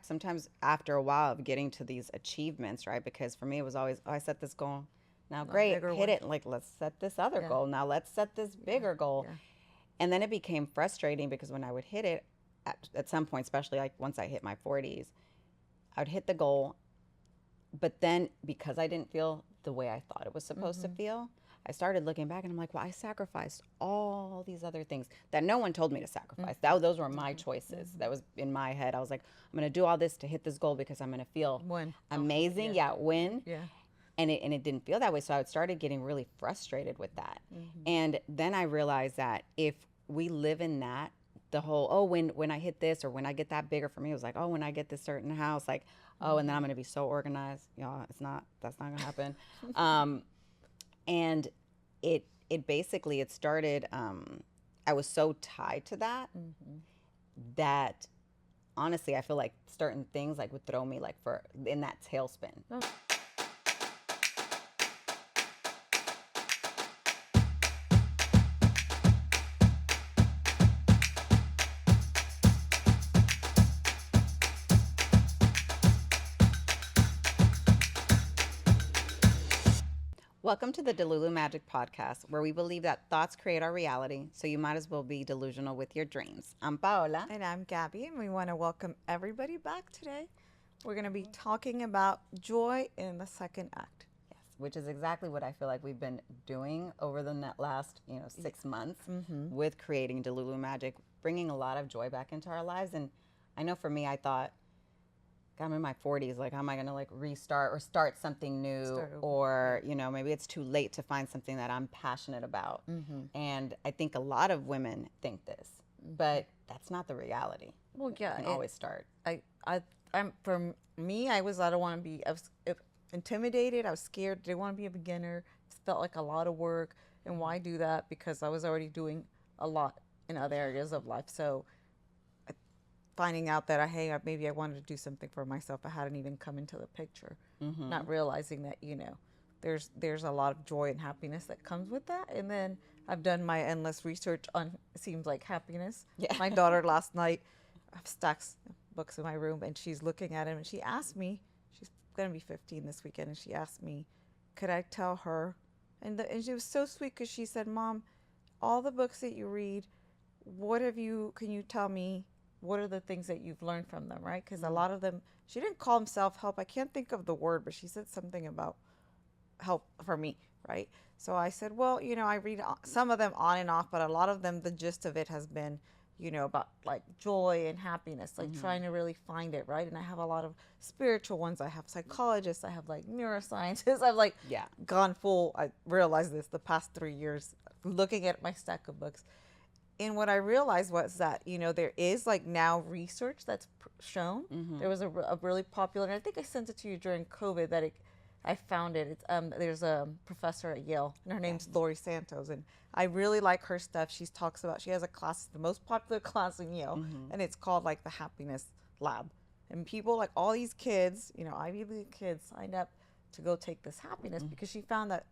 back sometimes after a while of getting to these achievements, right? Because for me, it was always, oh, I set this goal. Now, A great, bigger hit one. it. Like, let's set this other Yeah. goal. Now, let's set this Yeah. bigger goal. Yeah. And then it became frustrating because when I would hit it at some point, especially like once I hit my 40s, I would hit the goal. But then because I didn't feel the way I thought it was supposed to Mm-hmm. feel, I started looking back and I'm like, well, I sacrificed all these other things that no one told me to sacrifice. Those were my choices. Mm-hmm. That was in my head. I was like, I'm going to do all this to hit this goal because I'm going to feel When? amazing. Yeah. Yeah, win. Yeah. And it didn't feel that way. So I started getting really frustrated with that. Mm-hmm. And then I realized that if we live in that, the whole, oh, when I hit this or when I get that bigger, for me, it was like, oh, when I get this certain house, like, oh, and then I'm Mm-hmm. going to be so organized. Y'all, that's not going to happen. Um, and it basically, it started, I was so tied to that, Mm-hmm. that honestly, I feel like certain things like would throw me like for in that tailspin. Oh. Welcome to the Delulu Magic Podcast, where we believe that thoughts create our reality, so you might as well be delusional with your dreams. I'm Paola. And I'm Gabby, and we want to welcome everybody back today. We're going to be talking about joy in the second act. Yes, which is exactly what I feel like we've been doing over the last 6 months Mm-hmm. with creating Delulu Magic, bringing a lot of joy back into our lives. And I know for me, I thought, God, I'm in my 40s. Like, how am I going to like restart or start something new? Start over. Or, maybe it's too late to find something that I'm passionate about. Mm-hmm. And I think a lot of women think this, but that's not the reality. Well, yeah, You can always start. I'm for me. I don't want to be. I was intimidated. I was scared. Didn't want to be a beginner. It felt like a lot of work. And why do that? Because I was already doing a lot in other areas of life. So finding out that maybe I wanted to do something for myself, I hadn't even come into the picture. Mm-hmm. Not realizing that there's a lot of joy and happiness that comes with that. And then I've done my endless research on seems like happiness. Yeah. My daughter last night, I have stacks of books in my room, and she's looking at them, and she asked me, she's gonna be 15 this weekend, and she asked me, could I tell her? And she was so sweet because she said, Mom, all the books that you read, can you tell me what are the things that you've learned from them, right? Because a lot of them, she didn't call them self-help. I can't think of the word, but she said something about help for me, right? So I said, well, I read some of them on and off, but a lot of them, the gist of it has been, about like joy and happiness, like trying to really find it, right? And I have a lot of spiritual ones. I have psychologists. I have like neuroscientists. I've like Yeah. gone full. I realized this the past 3 years, looking at my stack of books. And what I realized was that, there is like now research that's shown. Mm-hmm. There was a really popular, and I think I sent it to you during COVID I found it. It's there's a professor at Yale, and her name's Lori Santos, and I really like her stuff. She has a class, the most popular class in Yale, and it's called like the Happiness Lab. And people like all these kids, Ivy League kids signed up to go take this happiness because she found that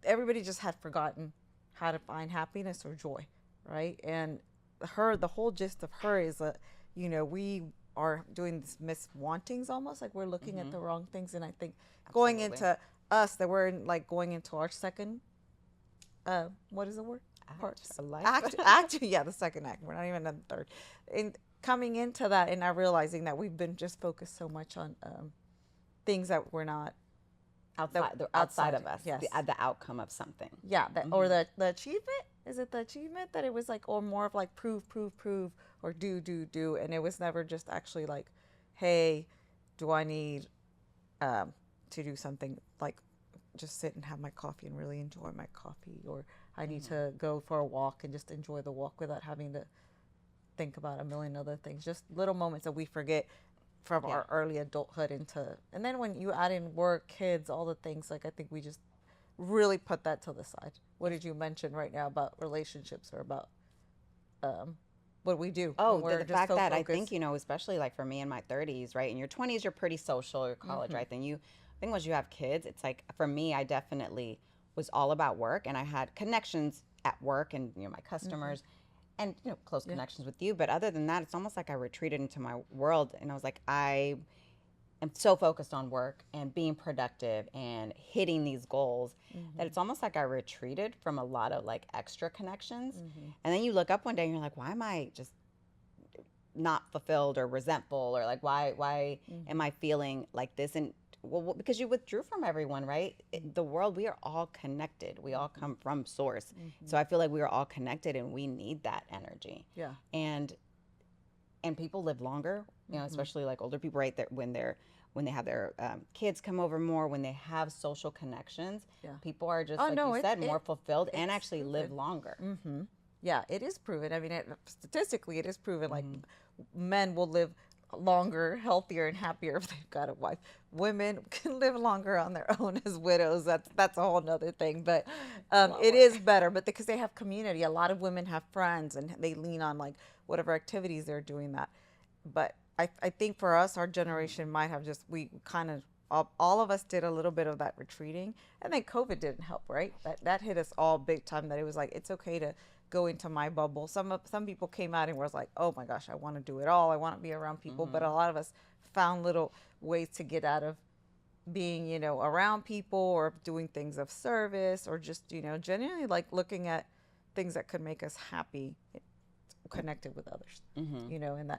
everybody just had forgotten how to find happiness or joy, right? And the whole gist of her is that, we are doing this miswantings almost, like we're looking at the wrong things. And I think going into us, that we're going into our second, what is the word? Act, yeah, the second act. We're not even in the third. And coming into that and not realizing that we've been just focused so much on things that we're not outside of us. Yes. The outcome of something. Yeah, or the achievement. Is it the achievement that it was like, or more of like prove, or do, and it was never just actually like, hey, do I need to do something like just sit and have my coffee and really enjoy my coffee, or I need to go for a walk and just enjoy the walk without having to think about a million other things. Just little moments that we forget from our early adulthood and then when you add in work, kids, all the things, like I think we just really put that to the side. What did you mention right now about relationships or about what we do? Oh, the fact that I think, especially like for me in my 30s, right? In your 20s, you're pretty social, you're college, right? I think once you have kids, it's like, for me, I definitely was all about work, and I had connections at work and, my customers. and close Yeah. connections with you. But other than that, it's almost like I retreated into my world, and I was like, I am so focused on work and being productive and hitting these goals that Mm-hmm. it's almost like I retreated from a lot of like extra connections. Mm-hmm. And then you look up one day and you're like, why am I just not fulfilled or resentful, or like why am Mm-hmm. I feeling like this? And well, because you withdrew from everyone, right? The world, we are all connected. We all Mm-hmm. come from source. Mm-hmm. So I feel like we are all connected and we need that energy. Yeah. And people live longer, Mm-hmm. especially like older people, right? That when they have their kids come over more, when they have social connections, Yeah. people are just Oh like no, you said, more fulfilled and it's actually live proven. longer. Mm-hmm. Yeah, it is proven. I mean, statistically, it is proven. Like Mm-hmm. men will live longer, healthier, and happier if they've got a wife. Women can live longer on their own as widows. That's a whole nother thing. But It's a lot of it is work. better. But because they have community, a lot of women have friends, and they lean on like whatever activities they're doing that. But I think for us, our generation might have just we kind of all of us did a little bit of that retreating, and then COVID didn't help, right? That hit us all big time. That it was like it's okay to go into my bubble. Some people came out and was like, oh my gosh, I want to do it all. I want to be around people. But Mm-hmm. a lot of us found little ways to get out of being, around people or doing things of service or just, genuinely like looking at things that could make us happy, connected with others. Mm-hmm. And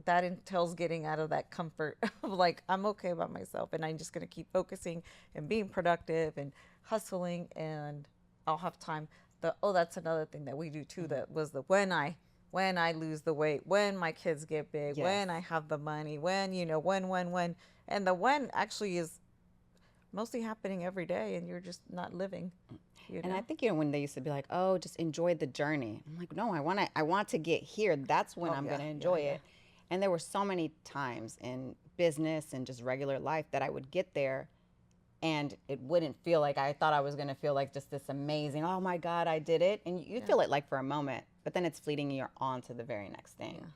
that entails getting out of that comfort of like I'm okay by myself and I'm just going to keep focusing and being productive and hustling and I'll have time. That's another thing that we do too. Mm-hmm. That was the when I lose the weight, when my kids get big, Yes. when I have the money, when, and the when actually is mostly happening every day, and you're just not living. You And I know. think when they used to be like, "Oh, just enjoy the journey." I'm like, "No, I want to get here. That's when Oh I'm going yeah, to yeah, enjoy yeah. it." And there were so many times in business and just regular life that I would get there and it wouldn't feel like I thought I was going to feel like just this amazing, "Oh my God, I did it." And you Yeah, feel it like for a moment, but then it's fleeting and you're on to the very next thing. yeah.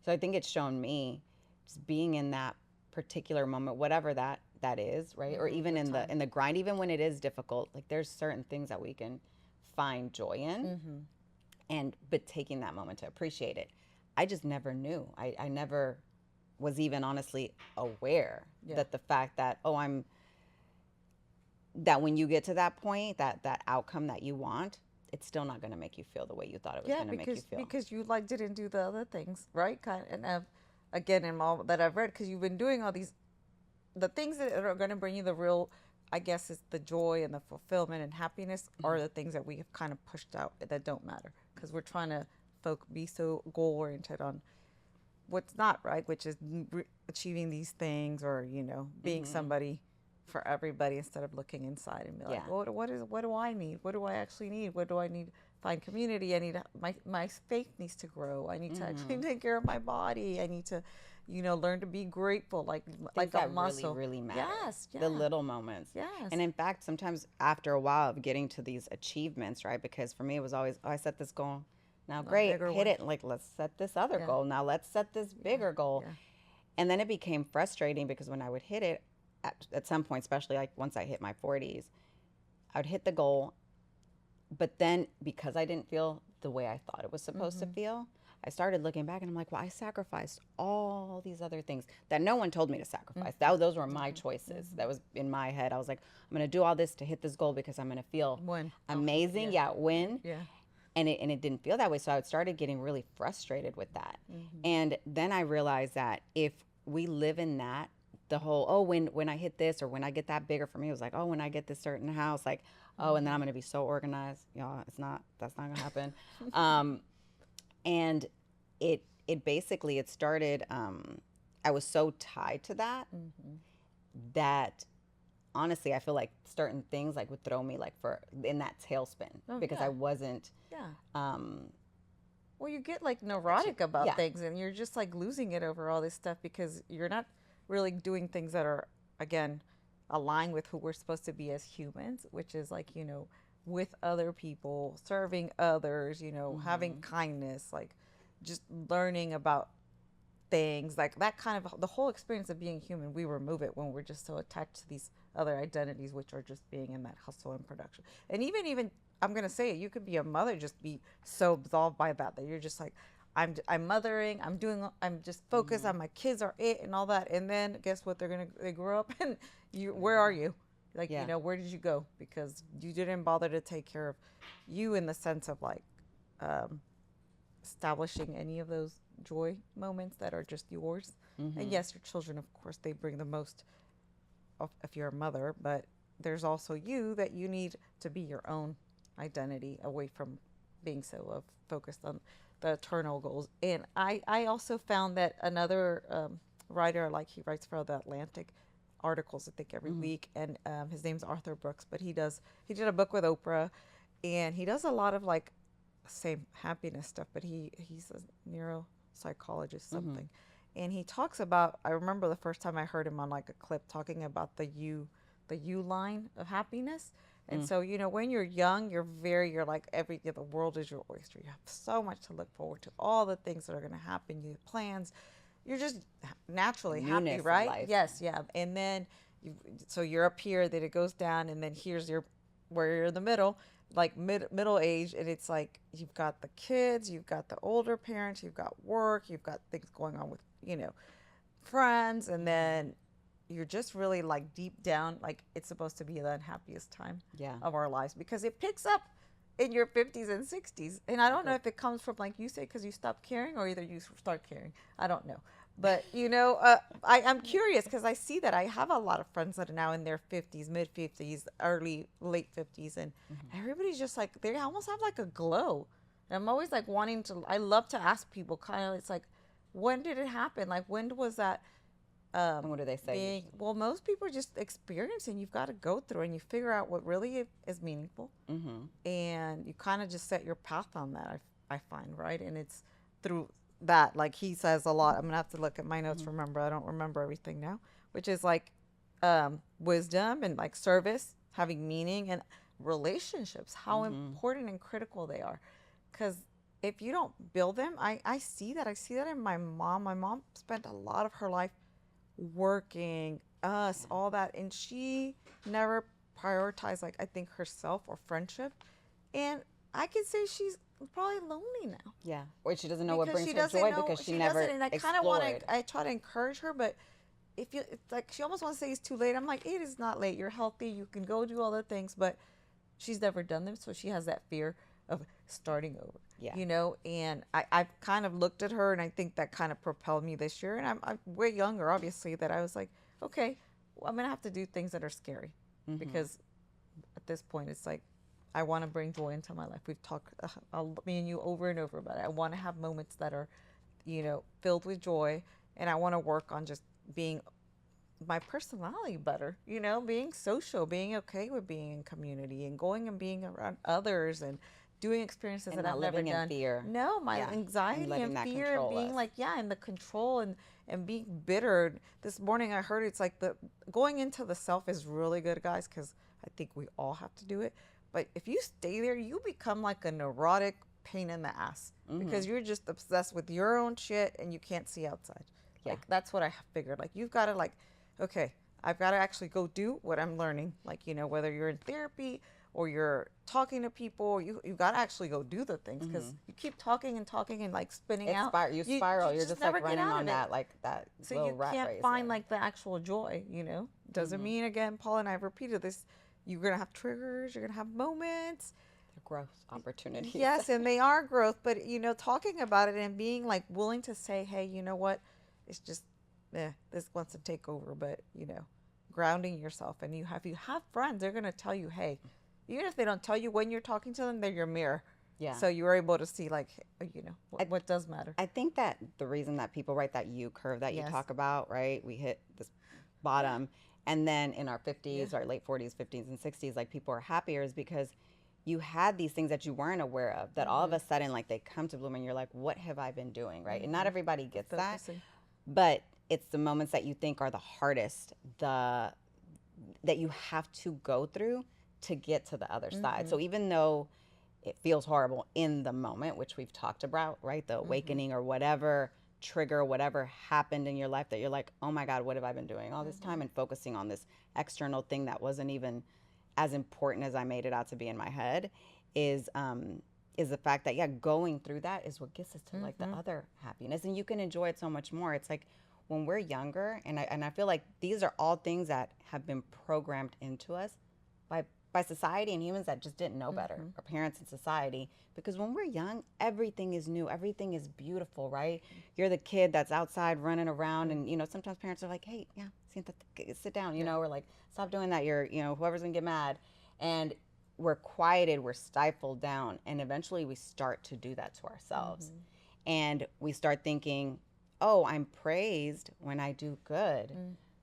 So I think it's shown me just being in that particular moment, whatever that is, right? Or even The in the time. grind, even when it is difficult, like there's certain things that we can find joy in, Mm-hmm. and but taking that moment to appreciate it. I just never knew. I never was even honestly aware Yeah. that the fact that, that when you get to that point, that outcome that you want, it's still not going to make you feel the way you thought it was Yeah, going to make you feel. because you like didn't do the other things, right? Kind and again in all that I've read, because you've been doing all these the things that are going to bring you the real, I guess, is the joy and the fulfillment and happiness are the things that we have kind of pushed out that don't matter because we're trying to be so goal oriented on what's not right, which is achieving these things or being Mm-hmm. somebody for everybody instead of looking inside and be like, Yeah. what do I need? What do I actually need? What do I need? Find community. I need my faith needs to grow. I need to actually Mm-hmm. take care of my body. I need to, learn to be grateful, Things like a that really, muscle. really matter. Yes, The yeah, little moments. yes. And in fact, sometimes after a while of getting to these achievements, right? Because for me, it was always, oh, I set this goal. Now, A great, bigger hit one. it. Like, let's set this other Yeah, goal. Now, let's set this yeah, bigger goal. yeah. And then it became frustrating because when I would hit it, at some point, especially like once I hit my 40s, I would hit the goal. But then because I didn't feel the way I thought it was supposed to Mm-hmm. feel, I started looking back and I'm like, well, I sacrificed all these other things that no one told me to sacrifice. Those were my choices. That was in my head. I was like, I'm going to do all this to hit this goal because I'm going to feel When amazing. Yeah, win. yeah. And it didn't feel that way. So I started getting really frustrated with that. Mm-hmm. And then I realized that if we live in that, the whole, oh, when I hit this or when I get that bigger, for me, it was like, oh, when I get this certain house, like, oh, and then I'm going to be so organized. That's not going to happen. Um, and it basically, it started, I was so tied to that, Mm-hmm. that honestly, I feel like certain things like would throw me like for in that tailspin Oh because yeah, I wasn't, yeah. um, Well, you get like neurotic about yeah. things and you're just like losing it over all this stuff because you're not really doing things that are, again, aligned with who we're supposed to be as humans, which is like, with other people, serving others, having kindness, like just learning about things like that kind of the whole experience of being human. We remove it when we're just so attached to these other identities, which are just being in that hustle and production. And even I'm gonna say it. You could be a mother, just be so absolved by that you're just like, I'm mothering. I'm just focused on my kids are it and all that. And then guess what? They grow up and where are you? Like, Yeah. where did you go? Because you didn't bother to take care of you in the sense of like, um, establishing any of those joy moments that are just yours. And yes, your children, of course, they bring the most of, if you're a mother, but there's also you that you need to be your own identity away from being so focused on the eternal goals. And I also found that another writer, like he writes for the Atlantic articles, I think every week, and his name's Arthur Brooks, but he did a book with Oprah, and he does a lot of like same happiness stuff, but he's a neuropsychologist something, and he talks about. I remember the first time I heard him on like a clip talking about the U line of happiness. And so, when you're young, you're like the world is your oyster. You have so much to look forward to, all the things that are going to happen, you have plans. You're just naturally Newness happy, of right? life. Yes, yeah. And then, so you're up here, then it goes down, and then here's where you're in the middle, like middle age, and it's like you've got the kids, you've got the older parents, you've got work, you've got things going on with, friends, and then you're just really like deep down, like it's supposed to be the unhappiest time of our lives because it picks up in your 50s and 60s. And I don't know if it comes from, like you say, because you stop caring or either you start caring. I don't know. But, I'm curious because I see that I have a lot of friends that are now in their 50s, mid 50s, late 50s. And everybody's just like, they almost have like a glow. And I'm always like I love to ask people kind of, it's like, when did it happen? Like, when was that? And what do they say? Well, most people are just experiencing. You've got to go through and you figure out what really is meaningful, and you kind of just set your path on that. I find, right, and it's through that. Like he says a lot. I'm gonna have to look at my notes. Remember, I don't remember everything now. Which is like wisdom and like service, having meaning, and relationships. How important and critical they are, because if you don't build them, I see that. I see that in my mom. My mom spent a lot of her life working, all that, and she never prioritized, like, I think herself or friendship, and I could say she's probably lonely now. Yeah, or she doesn't know what Because brings she her joy doesn't know, because she she never doesn't, and I kind of explored. I try to encourage her, but it's like she almost wants to say it's too late. I'm like, it is not late. You're healthy. You can go do all the things, but she's never done them, so she has that fear of starting over. Yeah. And I've kind of looked at her, and I think that kind of propelled me this year. And I'm way younger, obviously, that I was like, okay, well, I'm going to have to do things that are scary because at this point, it's like, I want to bring joy into my life. We've talked, me and you, over and over about it. I want to have moments that are, filled with joy, and I want to work on just being my personality better, being social, being okay with being in community and going and being around others and doing experiences And that not I've never living in done. fear. No, my Yeah. anxiety And letting and that fear and control being us. like, in the control and being bitter. This morning I heard it's like the going into the self is really good, guys, because I think we all have to do it. But if you stay there, you become like a neurotic pain in the ass because you're just obsessed with your own shit and you can't see outside. Yeah. Like, that's what I figured. Like, you've got to, like, okay, I've got to actually go do what I'm learning. Like, whether you're in therapy or you're talking to people, you've got to actually go do the things because you keep talking and like spinning out. You spiral. You're just like never get running out on of it. that, like that So little you rat can't race find there. like the actual joy, Doesn't mean, again, Paul and I have repeated this, you're going to have triggers, you're going to have moments. The growth opportunities. Yes, and they are growth, but talking about it and being like willing to say, hey, you know what? It's just this wants to take over, but grounding yourself, and you have friends, they're going to tell you, hey, even if they don't tell you when you're talking to them, they're your mirror. Yeah. So you're able to see, like, what does matter. I think that the reason that people write that U curve that you talk about, right? We hit this bottom, and then in our 50s, our late 40s, 50s, and 60s, like, people are happier is because you had these things that you weren't aware of that all of a sudden, like, they come to bloom, and you're like, what have I been doing, right? And not everybody gets that, but it's the moments that you think are the hardest, that you have to go through to get to the other side. So even though it feels horrible in the moment, which we've talked about, right? The awakening or whatever trigger, whatever happened in your life that you're like, oh my God, what have I been doing all this time? And focusing on this external thing that wasn't even as important as I made it out to be in my head. is the fact that, yeah, going through that is what gets us to like the other happiness, and you can enjoy it so much more. It's like when we're younger, and I feel like these are all things that have been programmed into us by society and humans that just didn't know better, our parents and society. Because when we're young, everything is new, everything is beautiful, right? You're the kid that's outside running around, and sometimes parents are like, hey, yeah, sit down, or like, stop doing that, you're, whoever's gonna get mad. And we're quieted, we're stifled down, and eventually we start to do that to ourselves. And we start thinking, oh, I'm praised when I do good,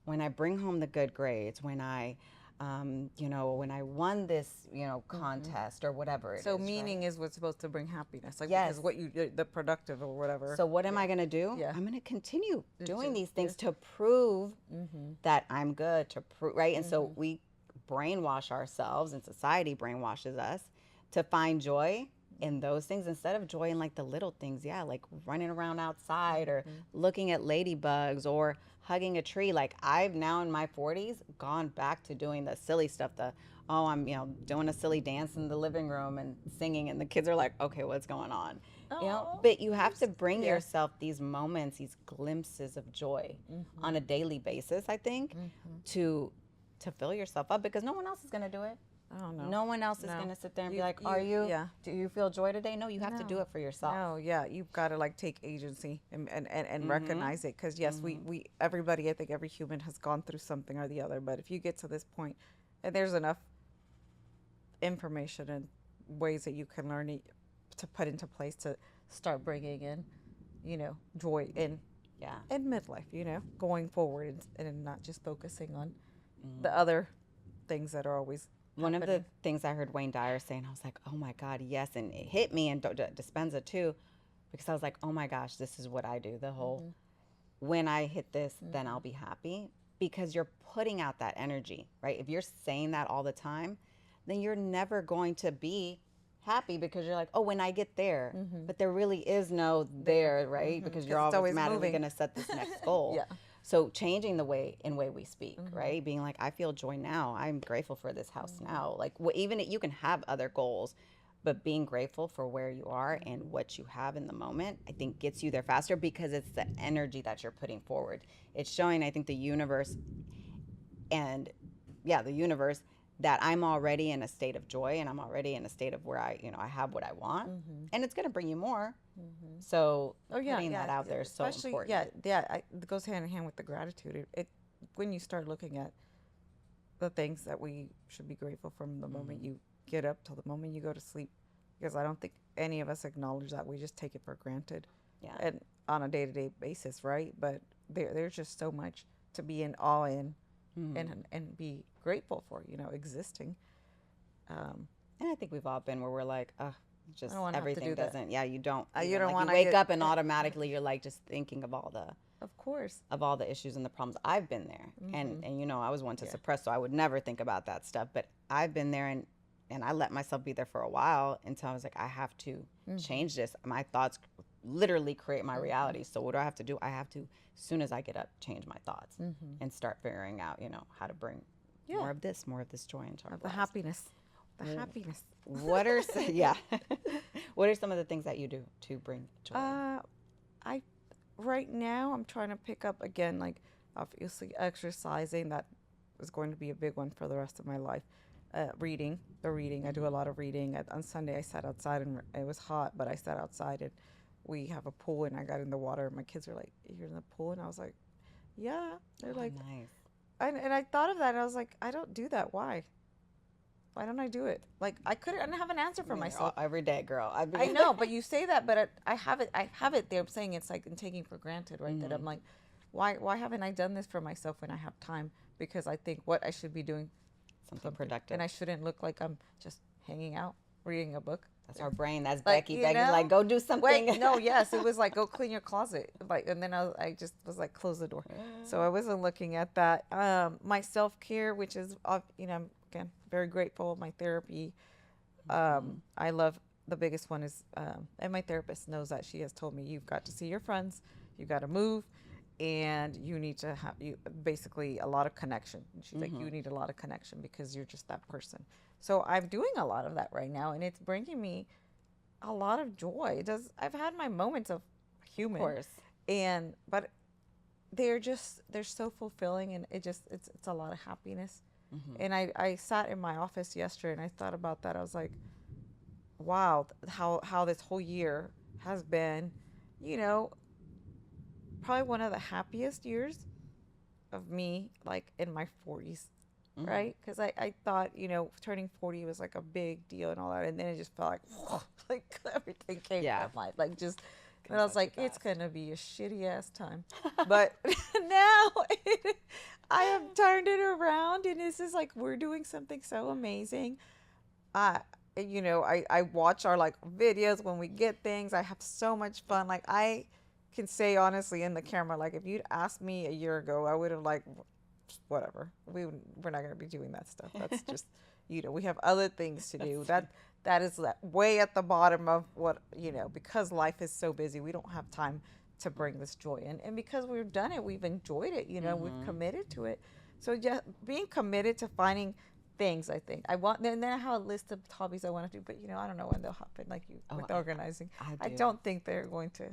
when I bring home the good grades, when I when I won this, contest or whatever it is. So meaning right? is what's supposed to bring happiness. Like, Yes. because what the productive or whatever. So what am I going to do? Yeah. I'm going to continue doing do- these things to prove that I'm good, to prove, right? And so we brainwash ourselves, and society brainwashes us to find joy in those things instead of joy in like the little things. Yeah, like running around outside or looking at ladybugs or hugging a tree. Like, I've now in my 40s gone back to doing the silly stuff, I'm doing a silly dance in the living room and singing, and the kids are like, okay, what's going on? Aw, But you have to bring yeah. yourself these moments, these glimpses of joy on a daily basis, I think, to fill yourself up, because no one else is going to do it. I don't know. No one else is No. going to sit there and You- be like, you- yeah. do you feel joy today? No, you have to do No. it for yourself. No, yeah, you've got to like take agency and recognize it. Because yes, we everybody, I think every human has gone through something or the other. But if you get to this point, and there's enough information and ways that you can learn it to put into place to start bringing in, joy in Yeah. midlife, going forward, and not just focusing on the other things that are always One of the happening. things I heard Wayne Dyer saying, I was like, oh my God, yes. And it hit me, and Dispenza too, because I was like, oh my gosh, this is what I do. The whole, when I hit this, then I'll be happy. Because you're putting out that energy, right? If you're saying that all the time, then you're never going to be happy, because you're like, oh, when I get there. But there really is no there, right? Because you're 'Cause it's always always madly moving. going to set this next goal. Yeah. So changing the way we speak, right? Being like, I feel joy now. I'm grateful for this house now. Like, even you can have other goals, but being grateful for where you are and what you have in the moment, I think gets you there faster, because it's the energy that you're putting forward. It's showing, I think, the universe, that I'm already in a state of joy, and I'm already in a state of where I have what I want, and it's going to bring you more. So putting that out there is so especially, important. it goes hand in hand with the gratitude. It when you start looking at the things that we should be grateful from the moment you get up till the moment you go to sleep, because I don't think any of us acknowledge that. We just take it for granted, Yeah. and on a day-to-day basis, right? But there's just so much to be in awe in, and be grateful for, existing. And I think we've all been where we're like, just I don't wanna have to everything do that. doesn't. Yeah, you don't. You even, don't like, wanna you wake get- up and automatically you're like just thinking of all the Of course. issues and the problems. I've been there, and I was one to suppress, so I would never think about that stuff. But I've been there, and I let myself be there for a while until I was like, I have to change this. My thoughts literally create my reality. So what do I have to do? I have to, as soon as I get up, change my thoughts and start figuring out, how to bring more of this joy into our Of the lives. happiness. The happiness. What are what are some of the things that you do to bring joy? Right now I'm trying to pick up again, like obviously exercising. That is going to be a big one for the rest of my life. Reading. I do a lot of reading. On Sunday I sat outside, and it was hot, but I sat outside, and we have a pool, and I got in the water, and my kids are like, you're in the pool? And I was like, yeah. They're like, Nice. and I thought of that, and I was like, I don't do that. Why don't I do it? Like, I didn't have an answer for myself. Every day, girl. I know, but you say that, but I have it there. I'm saying it's like I'm taking for granted, right? That I'm like, why haven't I done this for myself when I have time? Because I think what I should be doing, something productive. and I shouldn't look like I'm just hanging out, reading a book. That's our brain. That's Like, Becky. you Becky's know? like, go do something. Wait, no, yes, it was like, go clean your closet. Like, and then I just was like, close the door. So I wasn't looking at that. My self-care, which is, I'm again very grateful. My therapy, I love. The biggest one is, and my therapist knows that. She has told me, you've got to see your friends, you've got to move, and you need to have you basically a lot of connection. And she's like, you need a lot of connection because you're just that person. So I'm doing a lot of that right now, and it's bringing me a lot of joy. It does. I've had my moments of Of human, course. and but they're so fulfilling, and it's a lot of happiness. And I sat in my office yesterday and I thought about that. I was like, wow, how this whole year has been, you know, probably one of the happiest years of me, like in my 40s, right? Because I thought, turning 40 was like a big deal and all that. And then it just felt like, like everything came Yeah. from life. Like just, and Goes I was by too like, it's fast. going to be a shitty ass time. But now I have turned it around and it's just like, we're doing something so amazing. I, I watch our like videos when we get things. I have so much fun. Like I can say honestly in the camera, like if you'd asked me a year ago, I would have like, whatever. We're not gonna be doing that stuff. That's just, we have other things to do. That is way at the bottom of what because life is so busy, we don't have time to bring this joy in. And because we've done it, we've enjoyed it. We've committed to it. So just being committed to finding things, I think I want. And then I have a list of hobbies I want to do, but I don't know when they'll happen. Like you with organizing, I do. don't think they're going to.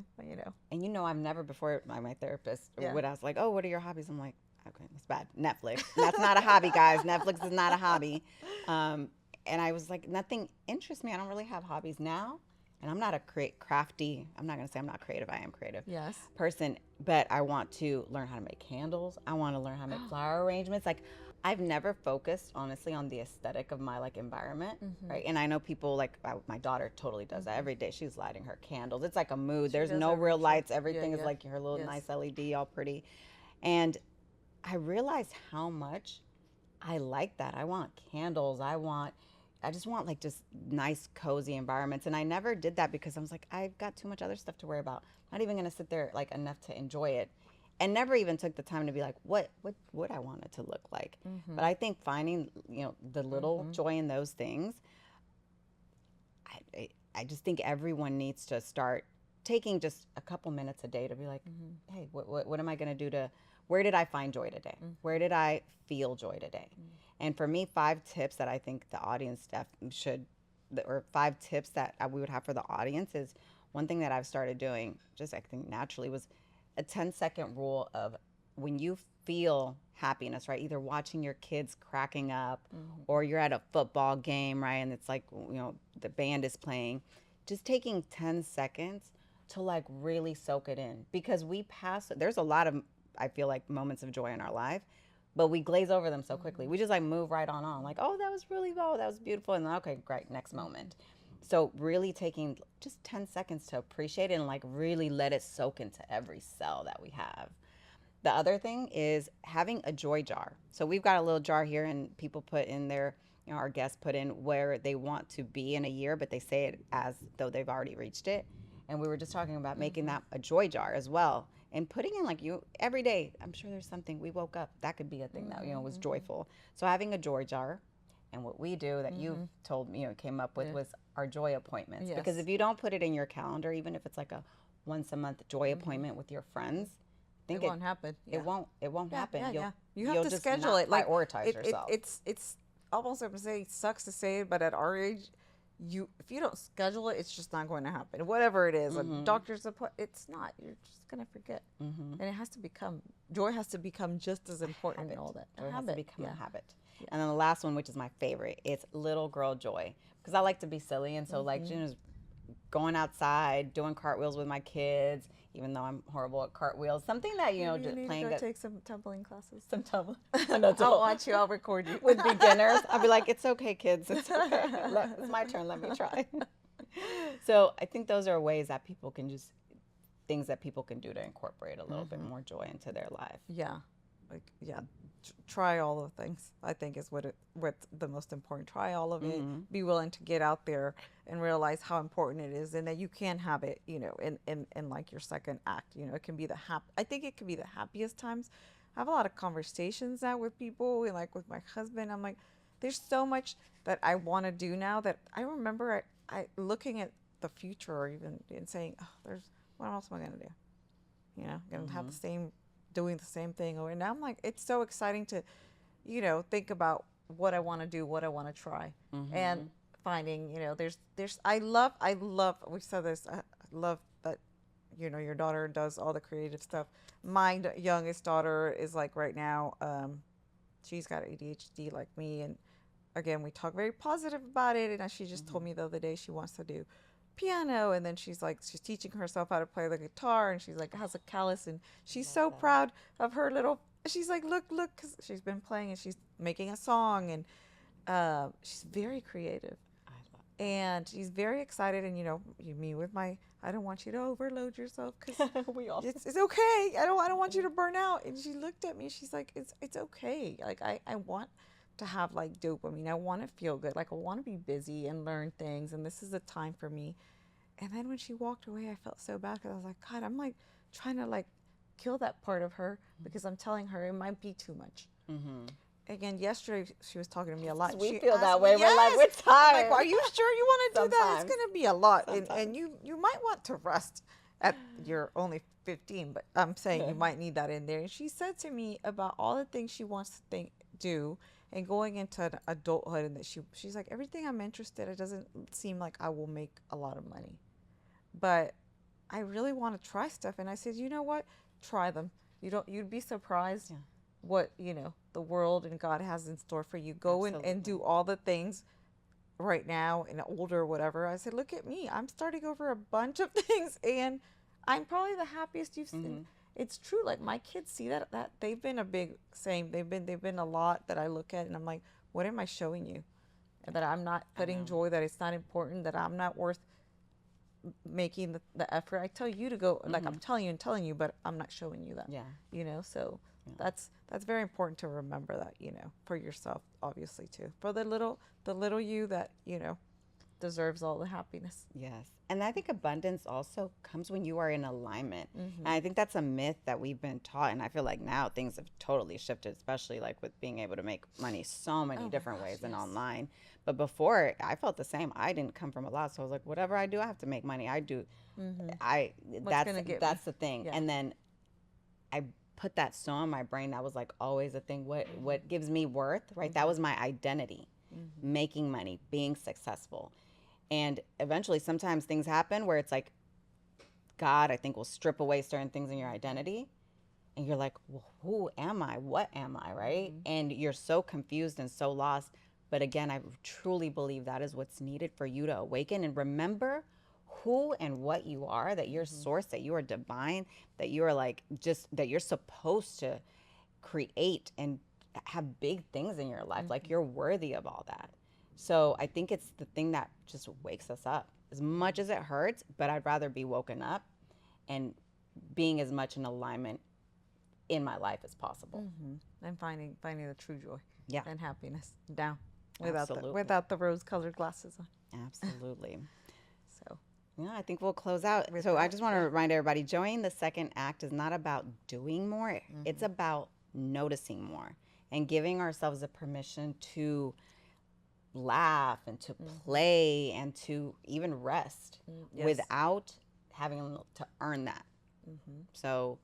And I've never before my therapist Yeah. would ask like, oh, what are your hobbies? I'm like, okay, that's bad. Netflix. That's not a hobby, guys. Netflix is not a hobby. And I was like, nothing interests me. I don't really have hobbies now. And I'm not a crafty, I'm not going to say I'm not creative. I am creative. Yes. Person, but I want to learn how to make candles. I want to learn how to make flower arrangements. Like I've never focused honestly on the aesthetic of my like environment, right? And I know people like my daughter totally does that every day. She's lighting her candles. It's like a mood. There's no real lights. Everything is like her little nice LED, all pretty. And I realized how much I like that. I want candles. I just want like just nice, cozy environments. And I never did that because I was like, I've got too much other stuff to worry about. I'm not even going to sit there like enough to enjoy it. And never even took the time to be like, what I want it to look like. But I think finding, the little joy in those things, I just think everyone needs to start taking just a couple minutes a day to be like, hey, what am I going to do where did I find joy today? Where did I feel joy today? And for me, 5 tips that I think the audience or 5 tips that we would have for the audience is one thing that I've started doing, just I think naturally, was a 10-second rule of when you feel happiness, right? Either watching your kids cracking up or you're at a football game, right? And it's like, the band is playing, just taking 10 seconds to like really soak it in, because there's a lot of, I feel like, moments of joy in our life, but we glaze over them so quickly. We just like move right on. Like, oh, that was beautiful. And then, okay, great, next moment. So really taking just 10 seconds to appreciate it and like really let it soak into every cell that we have. The other thing is having a joy jar. So we've got a little jar here and people put in there, our guests put in where they want to be in a year, but they say it as though they've already reached it. And we were just talking about making that a joy jar as well. And putting in like every day, I'm sure there's something we woke up, that could be a thing that, was joyful. So having a joy jar, and what we do that you told me, came up with was our joy appointments. Yes. Because if you don't put it in your calendar, even if it's like a once a month joy appointment with your friends, I think it won't happen. It won't happen. You have to schedule it. Like prioritize yourself. It's almost, I'm saying, it sucks to say it, but at our age, if you don't schedule it, it's just not going to happen. Whatever it is, a doctor's appointment, it's not. You're just gonna forget. And it has to become joy has to become just as important and all that. Joy has to become a habit. Yeah. And then the last one, which is my favorite, it's little girl joy, because I like to be silly, and so like just going outside, doing cartwheels with my kids, even though I'm horrible at cartwheels. Something that just need playing. To go take some tumbling classes. Some tumbling. I'll watch you. I'll record you with beginners. I'll be like, it's okay, kids. It's okay. It's my turn. Let me try. So I think those are ways that people can things that people can do to incorporate a little bit more joy into their life. Yeah, try all the things, I think, is what's the most important. Try all of it. Be willing to get out there and realize how important it is, and that you can have it, in like your second act. It can be I think it can be the happiest times. I have a lot of conversations now with people, and like with my husband. I'm like, there's so much that I want to do now that I remember I looking at the future, or even and saying, oh, what else am I going to do? I'm going to have the same doing the same thing. Or, and now I'm like, it's so exciting to, think about what I want to do, what I want to try, and finding, I love, we said this, I love that, your daughter does all the creative stuff. My youngest daughter is like right now, she's got ADHD like me, and again, we talk very positive about it. And she just told me the other day she wants to do piano, and then she's teaching herself how to play the guitar, and she's like has a callus, and she's so proud of her little. She's like, look, 'cause she's been playing and she's making a song, and she's very creative, and she's very excited. And me with my, I don't want you to overload yourself, because We all. it's okay. I don't want you to burn out. And she looked at me. She's like, it's okay. Like I want to have like dopamine. I want to feel good. Like I want to be busy and learn things. And this is a time for me. And then when she walked away, I felt so bad, because I was like, God, I'm like trying to like kill that part of her, because I'm telling her it might be too much. Again, yesterday she was talking to me a lot. We She feel asked that me, way. We're like, we're I'm tired. like, well, are you sure you want to do that? It's Sometimes. going to be a lot. And you might want to rest at, you're only 15, but I'm saying you might need that in there. And she said to me about all the things she wants to do, and going into adulthood, and that she's like, everything I'm interested in, it doesn't seem like I will make a lot of money, but I really want to try stuff. And I said, you know what? Try them. You'd be surprised what, the world and God has in store for you. Go in and do all the things right now, and older or whatever. I said, look at me. I'm starting over a bunch of things, and I'm probably the happiest you've seen. It's true. Like my kids see that they've been a big same. They've been a lot that I look at, and I'm like, what am I showing you? And that I'm not putting joy, that it's not important, that I'm not worth making the effort. I tell you to go, like I'm telling you, but I'm not showing you that. So that's very important to remember that, for yourself, obviously too, for the little you that, deserves all the happiness. Yes. And I think abundance also comes when you are in alignment. And I think that's a myth that we've been taught. And I feel like now things have totally shifted, especially like with being able to make money so many different ways and online. But before, I felt the same. I didn't come from a lot. So I was like, whatever I do, I have to make money. I do. That's the thing. And then I put that so in my brain. That was like always a thing. What gives me worth, right? That was my identity. Making money, being successful. And eventually sometimes things happen where it's like, God, I think, will strip away certain things in your identity. And you're like, well, who am I? What am I, right? And you're so confused and so lost. But again, I truly believe that is what's needed for you to awaken and remember who and what you are, that you're source, that you are divine, that you are like that you're supposed to create and have big things in your life. Like you're worthy of all that. So I think it's the thing that just wakes us up as much as it hurts, but I'd rather be woken up and being as much in alignment in my life as possible. And finding the true joy and happiness down Absolutely. without the rose-colored glasses on. Absolutely. So yeah, I think we'll close out. So I just want to remind everybody, joining the second act is not about doing more. It's about noticing more and giving ourselves the permission to laugh and to play and to even rest without having to earn that. So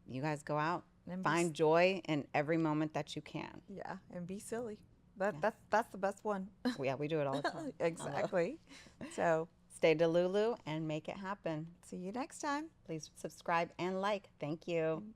you guys go out and find joy in every moment that you can. Yeah, and be silly. That's the best one. Yeah, we do it all the time. Exactly. So stay Delulu and make it happen. see you next time. Please subscribe and like. Thank you.